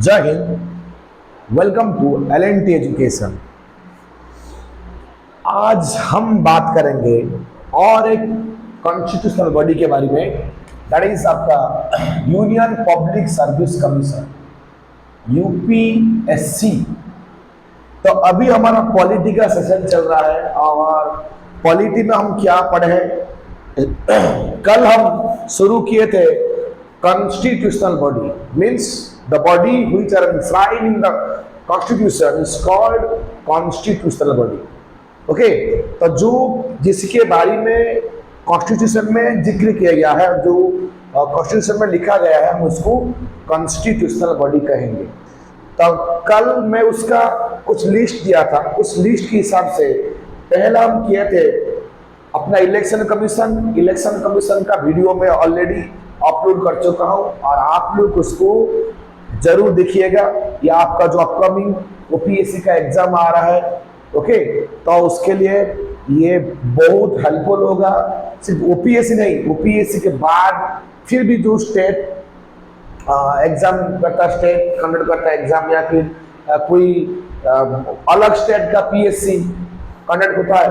जय Hind. Welcome to L&T education. आज हम बात करेंगे और एक कॉन्स्टिट्यूशनल बॉडी के बारे में, दैट इज आपका union Public service commission, UPSC. तो अभी हमारा पॉलिटी का सेशन चल रहा है और पॉलिटी में हम क्या पढ़े, कल हम शुरू किए थे constitutional body, means the body which are enshrined in the constitution is called constitutional body. Okay, तो जो जिसके बारे में कॉन्स्टिट्यूशन में जिक्र किया गया है, जो कॉन्स्टिट्यूशन में लिखा गया है, हम उसको कॉन्स्टिट्यूशनल बॉडी कहेंगे। तो कल मैं उसका कुछ लिस्ट दिया था, उस लिस्ट के हिसाब से पहला हम किए थे अपना इलेक्शन कमीशन का वीडियो में ऑलरेडी अपलोड कर चुका हूं और आप लोग उसको जरूर देखिएगा। ये आपका जो अपकमिंग ओपीएससी का एग्जाम आ रहा है, ओके, तो उसके लिए ये बहुत हेल्पफुल होगा। सिर्फ ओपीएससी नहीं, ओपीएससी के बाद फिर भी जो स्टेट एग्जाम करता, स्टेट कंडक्ट करता है एग्जाम, या फिर कोई अलग स्टेट का पीएससी कंडक्ट होता है,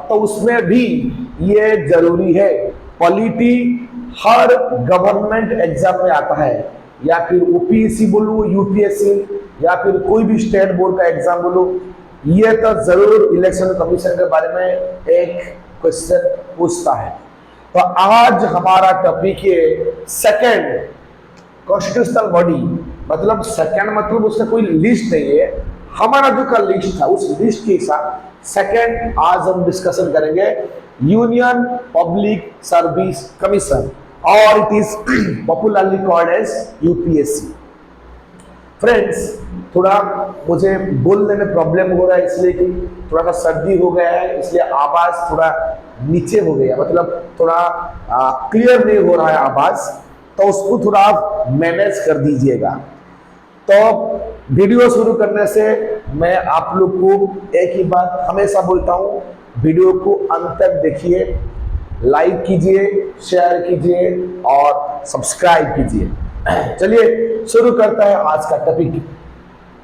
तो उसमें भी ये जरूरी है। पॉलिटी हर गवर्नमेंट एग्जाम में आता है, या फिर ओपीएससी बोलो, यूपीएससी, या फिर कोई भी स्टेट बोर्ड का एग्जाम बोलो, ये तो जरूर इलेक्शन कमीशन के बारे में एक क्वेश्चन पूछता है। तो आज हमारा टॉपिक है सेकंड कॉन्स्टिट्यूशनल बॉडी। मतलब सेकंड मतलब उसका कोई लिस्ट नहीं है, हमारा जो का लिस्ट था उस लिस्ट के हिसाब सेकंड आज हम डिस्कशन करेंगे यूनियन पब्लिक सर्विस कमीशन, और it is popularly called as UPSC. Friends, थोड़ा मुझे बोलने में प्रॉब्लम हो रहा है, इसलिए कि थोड़ा सा सर्दी हो गया है, इसलिए आवाज थोड़ा नीचे हो गया, मतलब थोड़ा क्लियर नहीं हो रहा है आवाज, तो उसको थोड़ा आप मैनेज कर दीजिएगा। तो वीडियो शुरू करने से मैं आप लोग को एक ही बात हमेशा बोलता हूँ, वीडियो को अंत तक देखिए, लाइक कीजिए, शेयर कीजिए और सब्सक्राइब कीजिए। चलिए शुरू करता है आज का topic,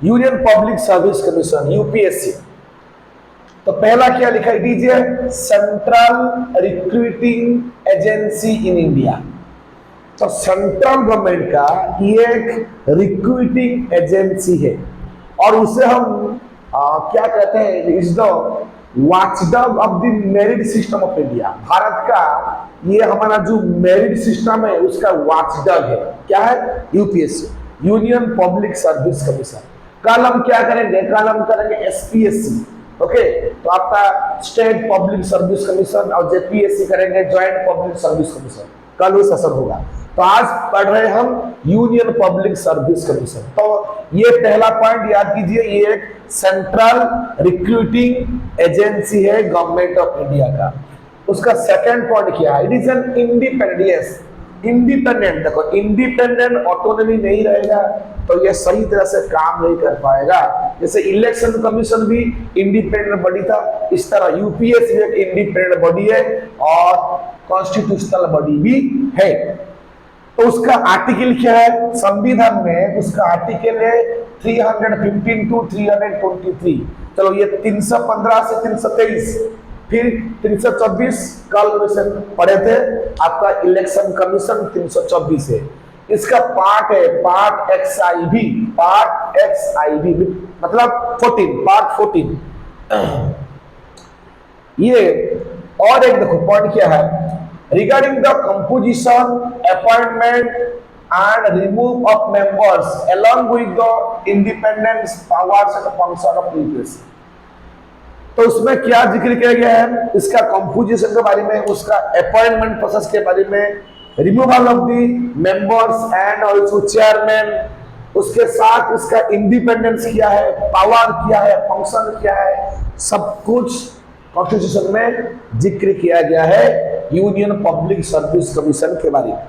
union Public service commission, UPSC. तो पहला क्या लिखा है दीजिए, central recruiting agency in India. तो सेंट्रल गवर्नमेंट का ये एक रिक्रूटिंग एजेंसी है और उसे हम क्या कहते हैं, is the watchdog of the merit system of India. Bharat का ये हमारा जो मेरिट सिस्टम है उसका वॉचडॉग है। क्या है? UPSC, union Public service commission. कल हम क्या करेंगे, कल हम करेंगे एसपीएससी, ओके। तो आपका स्टेट पब्लिक सर्विस कमीशन और जेपीएससी करेंगे, ज्वाइंट पब्लिक सर्विस कमीशन, कल वो सेशन होगा। तो आज पढ़ रहे हैं हम यूनियन पब्लिक सर्विस कमीशन। तो ये पहला पॉइंट याद कीजिए, ये एक सेंट्रल रिक्रूटिंग एजेंसी है गवर्नमेंट ऑफ इंडिया का। उसका सेकंड पॉइंट क्या है, इट इज एन इंडिपेंडेंट। देखो, इंडिपेंडेंट ऑटोनॉमी नहीं रहेगा तो ये सही तरह से काम नहीं कर पाएगा। जैसे इलेक्शन कमीशन भी इंडिपेंडेंट बॉडी था, इस तरह यूपीएससी एक इंडिपेंडेंट बॉडी है और कॉन्स्टिट्यूशनल बॉडी भी है। तो उसका आर्टिकल क्या है संविधान में, उसका आर्टिकल है 315 टू 323। चलो, ये 315 से 323, फिर 324 कल वैसे पढ़े थे, आपका इलेक्शन कमीशन 324 है। इसका पार्ट है पार्ट XIV, पार्ट XIV मतलब 14, पार्ट 14। ये और एक देखो पॉइंट क्या है, regarding the composition, appointment and remove of members along with the independence, powers and function of UPSC। तो उसमें क्या जिक्र किया गया है, इसका कंपोजिशन के बारे में, उसका अपॉइंटमेंट प्रोसेस के बारे में, removal of the members and also chairman, उसके साथ उसका इंडिपेंडेंस क्या है, पावर क्या है, फंक्शन क्या है, सब कुछ कॉन्स्टिट्यूशन में जिक्र किया गया है यूनियन पब्लिक सर्विस कमीशन के बारे में।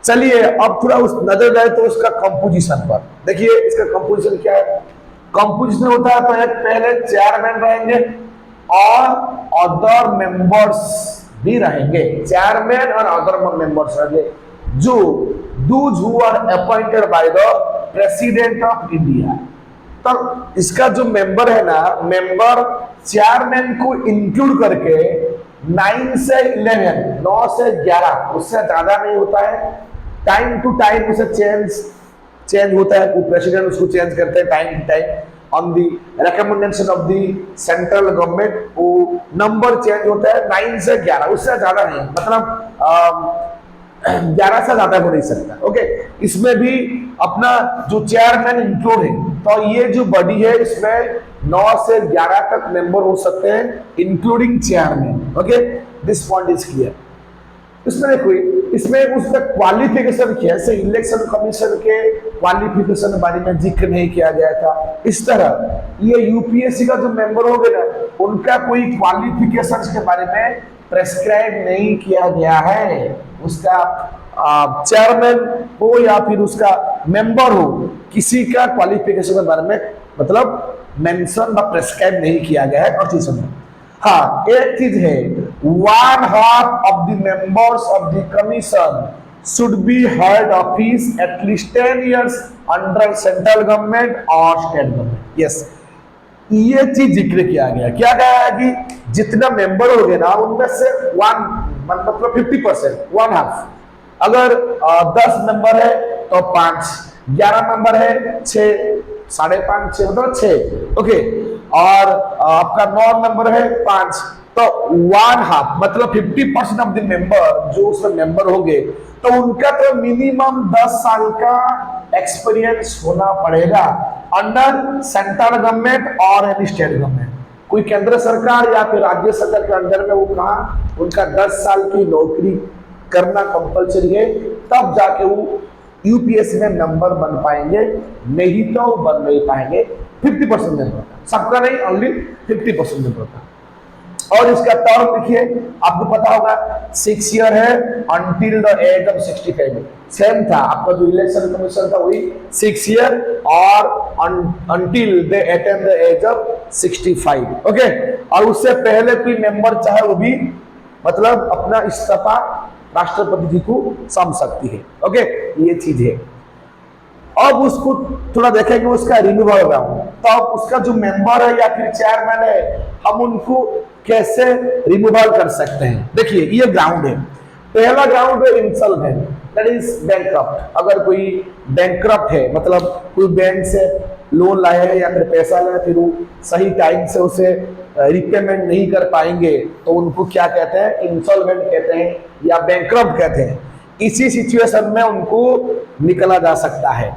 चलिए अब थोड़ा उस नजर जाए तो उसका कंपोजिशन पर देखिए, इसका कंपोजिशन क्या है। कंपोजिशन होता है तो एक पहले चेयरमैन रहेंगे और अदर मेंबर्स भी रहेंगे, चेयरमैन और अदर मेंबर्स रहेंगे, जो those who are appointed by the president of India. तो इसका जो मेंबर है ना, मेंबर चेयरमैन को इंक्लूड करके 9 से 11, 9 से 11, उससे ज्यादा नहीं होता है। टाइम टू टाइम उसे चेंज होता है, प्रेसिडेंट उसको चेंज करते हैं time to time on the recommendation of the central government. वो नंबर चेंज होता है 9 से 11, उससे ज्यादा नहीं, मतलब 11 से ज्यादा हो नहीं सकता। ओके, इसमें भी अपना जो चेयरमैन इंक्लूड है, तो ये जो बॉडी है इसमें 9 से 11 तक मेंबर हो सकते हैं including chairman. Okay, this point is clear. इसमें देखो, इसमें उसका क्वालिफिकेशन क्या है, इलेक्शन कमीशन के क्वालिफिकेशन के बारे में जिक्र नहीं किया गया था। इस तरह ये यूपीएससी का जो मेंबर हो गए ना, उनका कोई क्वालिफिकेशन के बारे में प्रेस्क्राइब नहीं किया गया है। उसका चेयरमैन हो या फिर उसका मेंबर हो, किसी का क्वालिफिकेशन के बारे में मतलब मेंशन व प्रेस्क्राइब नहीं किया गया है कॉन्स्टिट्यूशन में। हाँ, एक चीज है, 1/2 of the members of the commission should be held office at least 10 years under central government or state government। yes, ये चीज जिक्र किया गया। क्या कहा है कि जितना मेंबर हो गए ना, उनमें से 1 मतलब 50%, 1/2। अगर 10 मेंबर है तो 5, 11 मेंबर है 6, 5.5, 6 मतलब 6। ओके, और आपका 9 मेंबर है 5, तो 1/2 मतलब 50% ऑफ द मेंबर जो उसमें मेंबर होंगे, तो उनका तो मिनिमम 10 साल का एक्सपीरियंस होना पड़ेगा अंडर सेंट्रल गवर्नमेंट और एनी स्टेट गवर्नमेंट। कोई केंद्र सरकार या फिर राज्य सरकार के अंडर में वो कहा उनका 10 साल की नौकरी करना कंपलसरी है, तब जाके वो यूपीएससी में मेंबर बन पाएंगे, नहीं तो वो बन नहीं पाएंगे। 50% मेंबर, सबका नहीं, ओनली 50% मेंबर का। और इसका टर्म देखिए, आपको पता होगा 6 ईयर है until the age of 65। Same था आपका जो इलेक्शन कमीशन था, वही 6 ईयर और until they attain the age of 65। Okay, और उससे पहले कोई मेंबर चाहे वो भी मतलब अपना इस्तीफा राष्ट्रपति जी को सौंप सकती है। ओके, ये चीज है। अब उसको थोड़ा देखेंगे उसका रिन्यूअल ग्राउंड, तो अब उसका जो मेंबर है या फिर चेयरमैन है, हम उनको कैसे रिन्यूअल कर सकते हैं। देखिए, ये ग्राउंड है। पहला ग्राउंड है इंसॉल्वेंट, दैट इज बैंकक्रप्ट। अगर कोई बैंकक्रप्ट है, मतलब कोई बैंक से लोन लाया है या फिर पैसा लाया, फिर वो सही टाइम से उसे रिपेमेंट नहीं कर पाएंगे, तो उनको क्या कहते हैं, इंसॉल्वेंट कहते हैं या बैंकक्रप्ट कहते हैं। इसी सिचुएशन में उनको निकला जा सकता है।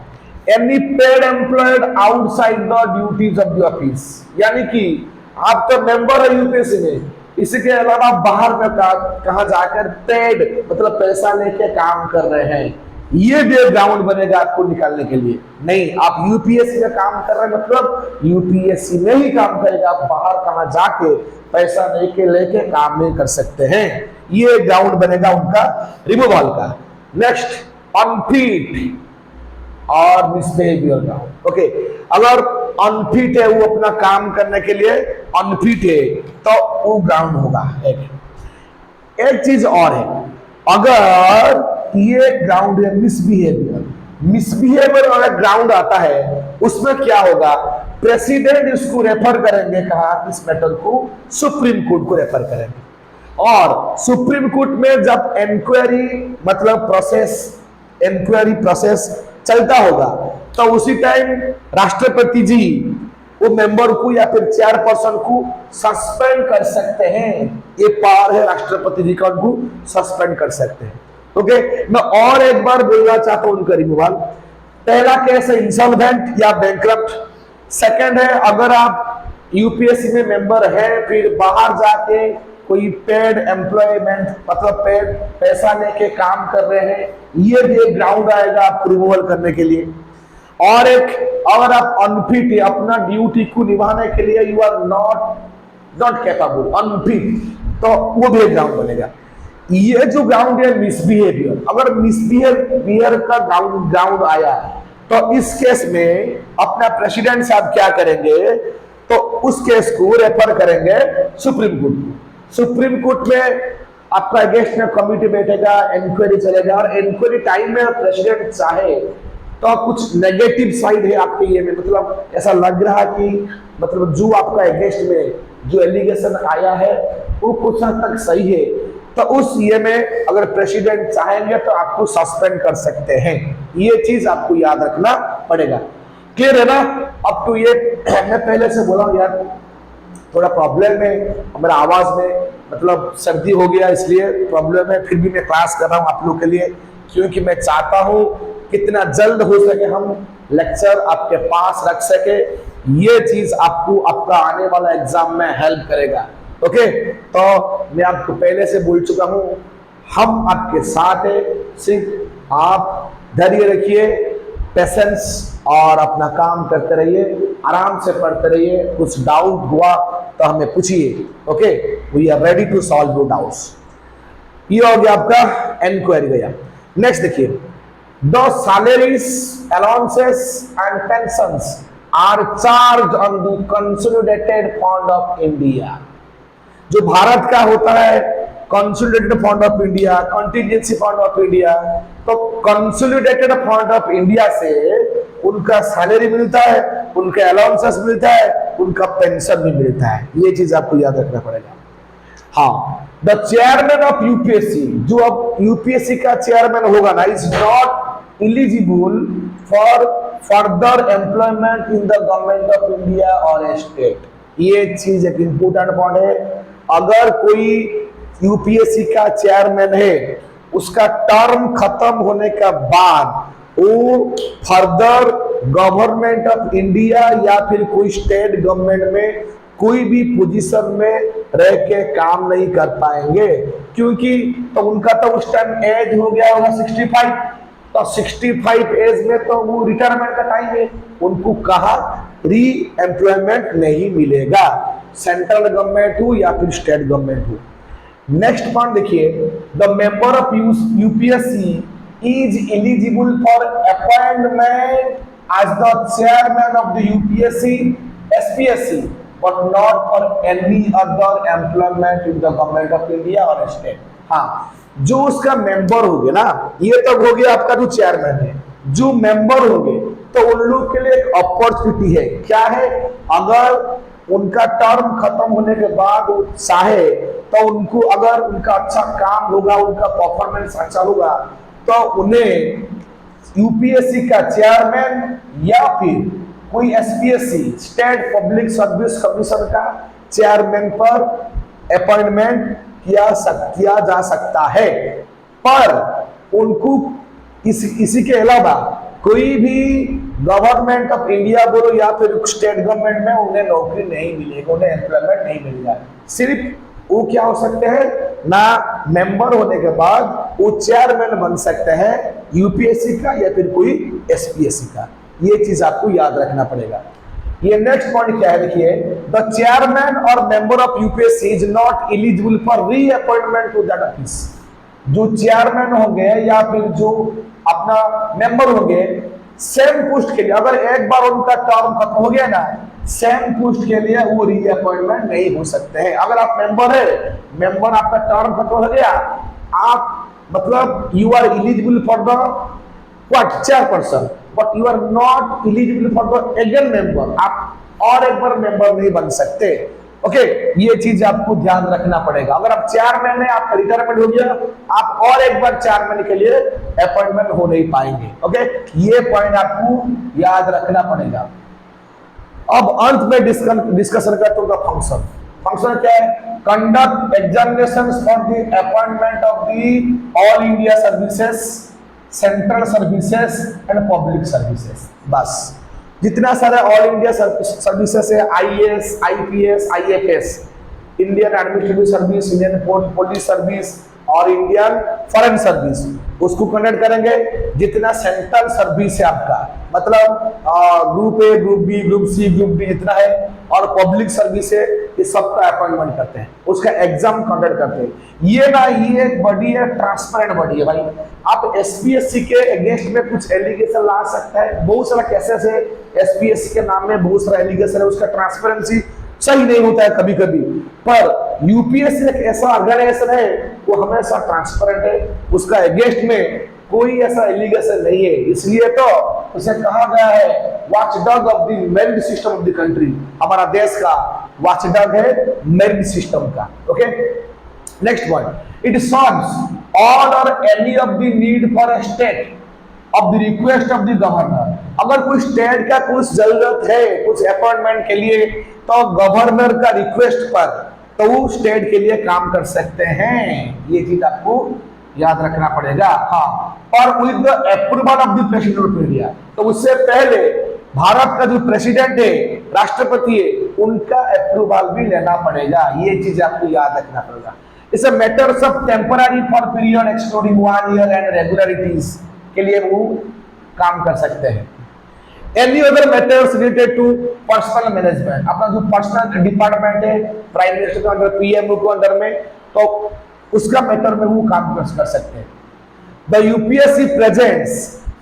Any paid employed outside the duties of the office, यानी कि आप तो मेंबर है यूपीएससी में, इसके अलावा बाहर में कहा जाकर पेड मतलब पैसा लेके काम कर रहे हैं, ये भी ग्राउंड बनेगा आपको निकालने के लिए। नहीं, आप यूपीएससी में काम कर रहे हैं मतलब यूपीएससी में ही काम करेगा, आप बाहर कहां जाके पैसा लेके काम नहीं कर सकते हैं। ये ग्राउंड बनेगा उनका रिमूवल का। नेक्स्ट, अनफिट और मिसबिहेवियर ग्राउंड। ओके, अगर अनफिट है, वो अपना काम करने के लिए अनफिट है, तो वो ग्राउंड होगा। एक चीज और है, अगर ये ग्राउंड है मिसबिहेवियर वाला ग्राउंड आता है, उसमें क्या होगा, प्रेसिडेंट इसको रेफर करेंगे, कहा इस मैटर को सुप्रीम कोर्ट को रेफर करेंगे। और सुप्रीम कोर्ट में जब इंक्वायरी मतलब प्रोसेस चलता होगा, तो उसी टाइम राष्ट्रपति जी वो मेंबर को या फिर चेयरपर्सन को सस्पेंड कर सकते हैं। ये पावर है राष्ट्रपति जी का, उनको सस्पेंड कर सकते हैं। ओके, मैं और एक बार बोलना चाहता हूं उनका रिमूवल। पहला केस है इंसॉल्वेंट या बैंकक्रप्ट। सेकंड है, अगर आप यूपीएससी में मेंबर हैं, फिर बाहर जाके कोई पेड एम्प्लॉयमेंट मतलब पेड पैसा लेके काम कर रहे हैं, ये भी एक ग्राउंड आएगा आपको रिमूवल करने के लिए। और एक, अगर आप अनफिट है, अपना ड्यूटी को निभाने के लिए you are not capable, unfit, तो वो भी एक ग्राउंड बनेगा। ये जो ग्राउंड है मिसबिहेवियर, अगर मिसबिहेवियर का ग्राउंड आया, तो इस केस में अपना प्रेसिडेंट साहब क्या करेंगे, तो उस केस को रेफर करेंगे सुप्रीम कोर्ट को। सुप्रीम कोर्ट में आपका अगेंस्ट में कमिटी बैठेगा, इंक्वायरी चलेगा, और इंक्वायरी टाइम में प्रेसिडेंट चाहे तो कुछ नेगेटिव साइड है आपके ये में, मतलब ऐसा लग रहा कि मतलब जो आपका अगेंस्ट में जो एलिगेशन आया है वो कुछ हद तक सही है, तो उस ये में अगर प्रेसिडेंट चाहेंगे तो आपको सस्पेंड कर सकते हैं। ये चीज आपको याद रखना पड़ेगा। क्लियर है ना? अब तो ये मैं पहले से बोला हूं यार, थोड़ा प्रॉब्लम है मेरा आवाज में, मतलब सर्दी हो गया इसलिए प्रॉब्लम है, फिर भी मैं क्लास कर रहा हूं आप लोग के लिए, क्योंकि मैं चाहता हूं कितना जल्द हो सके हम लेक्चर आपके पास रख सके। ये चीज आपको आपका आने वाला एग्जाम में हेल्प करेगा। ओके, तो मैं आपको पहले से बोल चुका हूं, हम आपके साथ है, सिर्फ आप धैर्य रखिए, पेशेंस और अपना काम करते रहिए, आराम से पढ़ते रहिए। कुछ डाउट हुआ तो हमें पूछिए। Okay, we are ready to solve your doubts. ये हो गया आपका एनक्वायरी गया। नेक्स्ट देखिए, the salaries, allowances and pensions are charge on the Consolidated Fund of India. जो भारत का होता है Consolidated Fund of India, Contingency Fund of India, तो कंसोलिडेटेड फंड ऑफ इंडिया से उनका सैलरी मिलता है, उनके अलाउंसेस मिलता है, उनका पेंशन भी मिलता है। ये चीज आपको याद रखना पड़ेगा। हाँ, द चेयरमैन ऑफ यूपीएससी, जो अब यूपीएससी का चेयरमैन होगा ना, is not eligible for further employment in the government of India और स्टेट। ये चीज एक इंपोर्टेंट पॉइंट है। अगर कोई यूपीएससी का चेयरमैन है, उसका टर्म खत्म होने के बाद वो फर्दर गवर्नमेंट ऑफ इंडिया या फिर कोई स्टेट गवर्नमेंट में कोई भी पोजीशन में रह के काम नहीं कर पाएंगे, क्योंकि तो उनका तो उस टाइम एज हो गया होगा 65, तो 65 एज में तो वो रिटायरमेंट का टाइम है, उनको कहा री एम्प्लॉयमेंट नहीं मिलेगा, सेंट्रल गवर्नमेंट हो या फिर स्टेट गवर्नमेंट हो। नेक्स्ट पॉइंट देखिए, the member of UPSC is eligible for appointment as the chairman of the UPSC SPSC but not for any other employment in the government of India और state. हाँ, जो उसका member हो गया ना, ये तो हो गया आपका जो चेयरमैन है, जो मेंबर होंगे तो उन लोग के लिए एक अपॉर्चुनिटी है। क्या है? अगर उनका टर्म खत्म होने के बाद वो चाहे तो उनको, अगर उनका अच्छा काम होगा, उनका परफॉर्मेंस अच्छा होगा, तो उन्हें यूपीएससी का चेयरमैन या फिर कोई SPSC state public service commission का चेयरमैन पर अपॉइंटमेंट किया जा सकता है। पर उनको इसी के अलावा कोई भी गवर्नमेंट ऑफ इंडिया बोलो या फिर स्टेट गवर्नमेंट में उन्हें नौकरी नहीं मिलेगी, उन्हें एम्प्लॉयमेंट नहीं मिलेगा। सिर्फ वो क्या हो सकते हैं ना, मेंबर होने के बाद वो चेयरमैन बन सकते हैं यूपीएससी का या फिर कोई एसपीएससी का। ये चीज आपको याद रखना पड़ेगा। ये नेक्स्ट पॉइंट क्या है देखिए, द चेयरमैन और member of UPSC is not eligible for reappointment to that office. जो चेयरमैन होंगे या फिर जो अपना मेंबर होंगे सेम पोस्ट के लिए, अगर एक बार उनका टर्म खत्म हो गया ना, सेम पोस्ट के लिए वो रीअपॉइंटमेंट नहीं हो सकते हैं। अगर आप मेंबर है, मेंबर आपका टर्म खत्म हो गया, आप मतलब you are eligible for the what chairperson, but you are not eligible for the again member. आप और एक बार मेंबर नहीं बन सकते। ओके, ये चीज आपको ध्यान रखना पड़ेगा। अगर आप चेयरमैन है, आपका रिटायरमेंट हो गया, आप और एक बार चेयरमैन के लिए अपॉइंटमेंट हो नहीं पाएंगे। ओके, ये पॉइंट आपको याद रखना पड़ेगा। अब अंत में डिस्कशन करते हैं फंक्शन। फंक्शन क्या है? Conduct examinations for the appointment of the All India Services, Central Services and Public Services. बस जितना सारा ऑल इंडिया सर्विसेज है, IAS, IPS, IFS, Indian Administrative Service, Indian Police Service और इंडियन फॉरेन सर्विस, उसको conduct करेंगे। जितना central service है आपका, मतलब group A, group B, group C, group D जितना है, और पब्लिक सर्विस है, ये सबका अपॉइंटमेंट करते हैं, उसका एग्जाम कंडक्ट करते हैं। ये ना, ये एक बॉडी है, ट्रांसपेरेंट बॉडी है भाई। आप एसपीएससी के अगेंस्ट में कुछ एलिगेशन ला सकता है, बहुत सारा केसेस है एसपीएससी के नाम में, बहुत सारा एलिगेशन है, उसका ट्रांसपेरेंसी सही नहीं होता है कभी कभी। पर यूपीएससी एक ऐसा ऑर्गेनाइजेशन है वो हमेशा ट्रांसपेरेंट है, उसका अगेंस्ट में कोई ऐसा एलिगेशन नहीं है, इसलिए तो उसे कहा गया है watchdog of the merit system of the country. हमारा देश का वॉचडॉग है मेरिट सिस्टम का। Okay, next point, it solves all or any of the need for a state of the request of the governor. अगर कोई state का कुछ जरूरत है कुछ अपॉइंटमेंट के लिए, तो गवर्नर का रिक्वेस्ट पर तो वो स्टेट के लिए काम कर सकते हैं। ये चीज आपको याद रखना पड़ेगा। हाँ, और with the approval of the president of India, तो उससे पहले भारत का जो प्रेसिडेंट है, राष्ट्रपति है, उनका अप्रूवल भी लेना पड़ेगा। ये चीज आपको याद रखना पड़ेगा। It's a matters of temporary for period excluding 1 year and regularities के लिए वो काम कर सकते हैं। Any other matters related to personal management, अपना जो पर्सनल डिपार्टमेंट है प्राइम मिनिस्टर के अंडर, पीएमओ के अंडर में, तो उसका मैटर में वो काम कर सकते हैं। The UPSC presents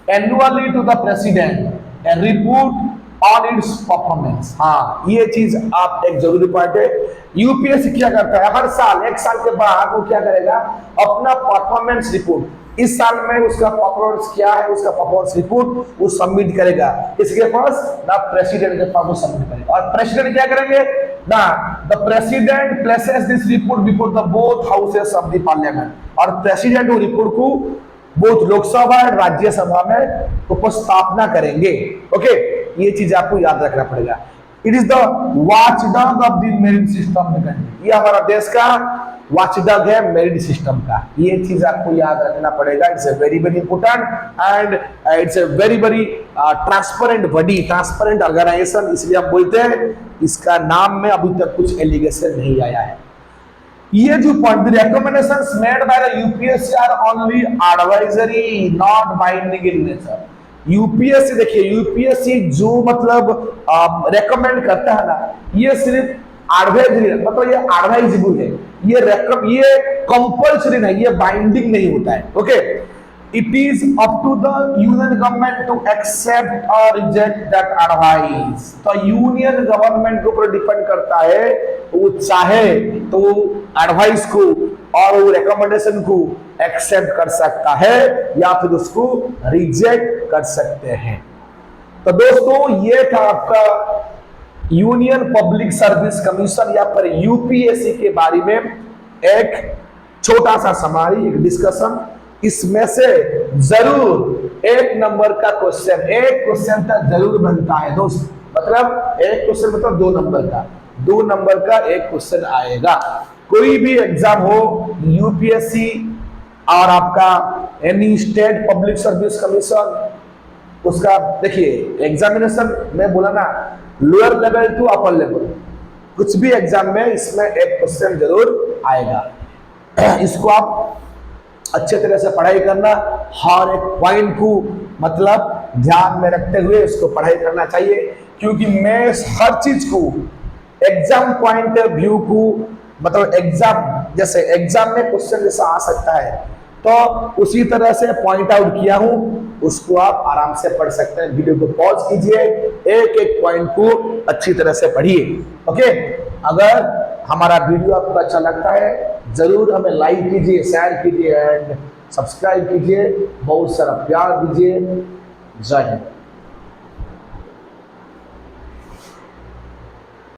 annually to the president a report on its performance. हाँ, ये चीज आप एक जरूरी पॉइंट है। यूपीएससी क्या करता है, हर साल 1 साल के बाद वो क्या करेगा, अपना परफॉर्मेंस रिपोर्ट, इस साल में उसका परफॉर्मेंस क्या है, उसका परफॉर्मेंस रिपोर्ट वो सबमिट करेगा। इसके पास ना प्रेसिडेंट के पास वो सबमिट करेगा, और प्रेसिडेंट क्या करेंगे ना, the president places this report before the both houses of the parliament, और प्रेसिडेंट वो रिपोर्ट को बोथ लोकसभा और राज्यसभा में उपस्थापना करेंगे। ओके, ये चीज आपको याद रखना पड़ेगा। It is the watchdog of the merit system of the country, ये हमारा देश का वॉचडॉग है मेरिट सिस्टम का। ये चीज आपको याद रखना पड़ेगा। It's a very very important and it's a very very transparent body, transparent organisation, इसलिए हम बोलते हैं इसका नाम में अभी तक कुछ एलिगेशन नहीं आया है। ये जो point, recommendations made by the UPSC are only advisory not binding in nature. UPSC देखिए, यूपीएससी जो मतलब रेकमेंड करता है ना, ये सिर्फ एडवाइजरी, मतलब ये एडवाइजेबल है, ये कंपल्सरी नहीं, ये बाइंडिंग नहीं होता है। Okay, it is up to the union government to accept और रिजेक्ट दैट एडवाइस। तो यूनियन गवर्नमेंट के ऊपर डिपेंड करता है, वो चाहे तो एडवाइस को और वो रिकमेंडेशन को एक्सेप्ट कर सकता है या फिर उसको रिजेक्ट कर सकते हैं। तो दोस्तों, ये था आपका यूनियन पब्लिक सर्विस कमीशन या फिर यूपीएससी के बारे में एक छोटा सा समरी, एक डिस्कशन। इसमें से जरूर 1 नंबर का क्वेश्चन, एक क्वेश्चन तक जरूर बनता है दोस्त, मतलब एक क्वेश्चन मतलब 2 नंबर का, 2 नंबर का एक क्वेश्चन आएगा। कोई भी एग्जाम हो, यूपीएससी और आपका any state public service commission, उसका देखिए एग्जामिनेशन में बोला ना, lower level to upper level, कुछ भी एग्जाम में इसमें एक क्वेश्चन जरूर आएगा। इसको आप अच्छे तरह से पढ़ाई करना, हर एक पॉइंट को मतलब ध्यान में रखते हुए इसको पढ़ाई करना चाहिए, क्योंकि मैं हर चीज को एग्जाम पॉइंट ऑफ व्यू को, मतलब एग्जाम जैसे एग्जाम में क्वेश्चन जैसा आ सकता है, तो उसी तरह से पॉइंट आउट किया हूं, उसको आप आराम से पढ़ सकते हैं। वीडियो को पॉज कीजिए, एक एक पॉइंट को अच्छी तरह से पढ़िए। ओके, अगर हमारा वीडियो आपको अच्छा लगता है जरूर हमें लाइक कीजिए, शेयर कीजिए एंड सब्सक्राइब कीजिए। बहुत सारा प्यार दीजिए। जय हिंद।